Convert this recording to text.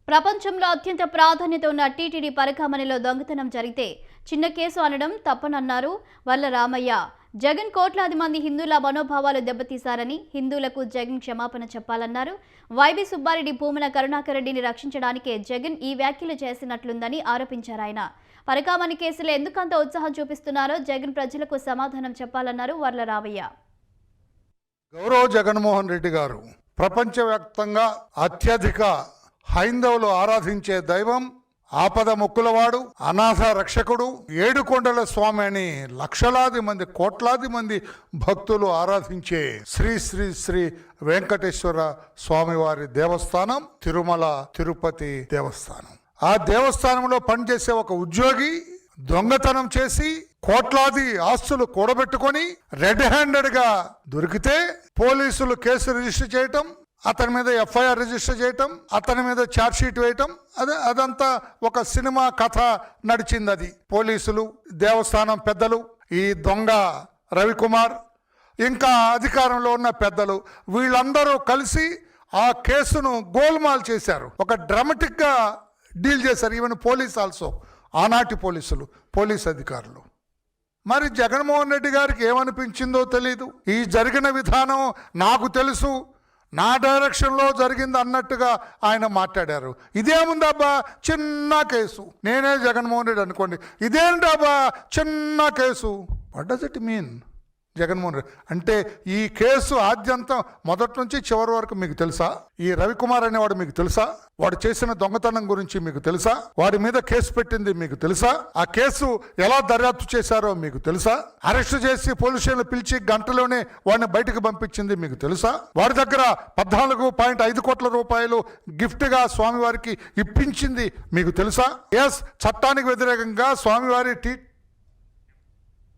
ప్రపంచంలో అత్యంత ప్రాధాన్యత ఉన్న టీటీడీ పరకామణిలో దొంగతనం జరిగితే చిన్న కేసు అనడం తప్పనన్నారు వల్ల రామయ్య. జగన్ కోట్లాది మంది హిందువుల మనోభావాలు దెబ్బతీశారని, హిందువులకు జగన్ క్షమాపణ చెప్పాలన్నారు. వైవి సుబ్బారెడ్డి భూముల కరుణాకర్ రెడ్డిని రక్షించడానికే జగన్ ఈ వ్యాఖ్యలు చేసినట్లుందని ఆరోపించారు ఆయన. పరకామణి కేసులో ఎందుకంత ఉత్సాహం చూపిస్తున్నారో జగన్ ప్రజలకు సమాధానం చెప్పాలన్నారు వర్ల రామయ్య. గౌరవ జగన్మోహన్ రెడ్డి గారు ప్రపంచవ్యాప్తంగా అత్యధిక హైందవులు ఆరాధించే దైవం, ఆపద మొక్కులవాడు, అనాథ రక్షకుడు, ఏడుకొండల స్వామి అని లక్షలాది మంది, కోట్లాది మంది భక్తులు ఆరాధించే శ్రీ శ్రీ శ్రీ వెంకటేశ్వర స్వామివారి దేవస్థానం తిరుమల తిరుపతి దేవస్థానం. ఆ దేవస్థానంలో పనిచేసే ఒక ఉద్యోగి దొంగతనం చేసి కోట్లాది ఆస్తులు కూడబెట్టుకొని రెడ్ హ్యాండెడ్ గా దొరికితే పోలీసులు కేసు రిజిస్టర్ చేయటం, అతని మీద ఎఫ్ఐఆర్ రిజిస్టర్ చేయటం, అతని మీద ఛార్జ్ షీట్ వేయటం, అదంతా ఒక సినిమా కథ నడిచింది. అది పోలీసులు, దేవస్థానం పెద్దలు, ఈ దొంగ రవికుమార్, ఇంకా అధికారంలో ఉన్న పెద్దలు, వీళ్ళందరూ కలిసి ఆ కేసును గోల్మాల్ చేశారు. ఒక డ్రామాటిక్గా డీల్ చేశారు. ఈవెన్ పోలీస్ ఆల్సో, ఆనాటి పోలీసులు, పోలీస్ అధికారులు. మరి జగన్మోహన్ రెడ్డి గారికి ఏమనిపించిందో తెలీదు. ఈ జరిగిన విధానం నాకు తెలుసు, నా డైరెక్షన్లో జరిగింది అన్నట్టుగా ఆయన మాట్లాడారు. ఇదేముందబ్బా చిన్న కేసు, నేనే జగన్మోహన్ రెడ్డి అనుకోండి, ఇదేంటబ్బా చిన్న case. What does it mean? Jaganmohan Reddy అంటే ఈ కేసు ఆద్యంతం మొదటి నుంచి చివరి వరకు మీకు తెలుసా? ఈ రవికుమార్ అనేవాడు మీకు తెలుసా? వాడు చేసిన దొంగతనం గురించి మీకు తెలుసా? వాడి మీద కేసు పెట్టింది మీకు తెలుసా? ఆ కేసు ఎలా దర్యాప్తు చేశారో మీకు తెలుసా? అరెస్టు చేసి పోలీస్ స్టేషన్లో పిలిచి గంటలోనే వాడిని బయటకు పంపించింది మీకు తెలుసా? వాడి దగ్గర 14.5 కోట్ల రూపాయలు గిఫ్ట్గా స్వామివారికి ఇప్పించింది మీకు తెలుసా? ఎస్, చట్టానికి వ్యతిరేకంగా స్వామివారి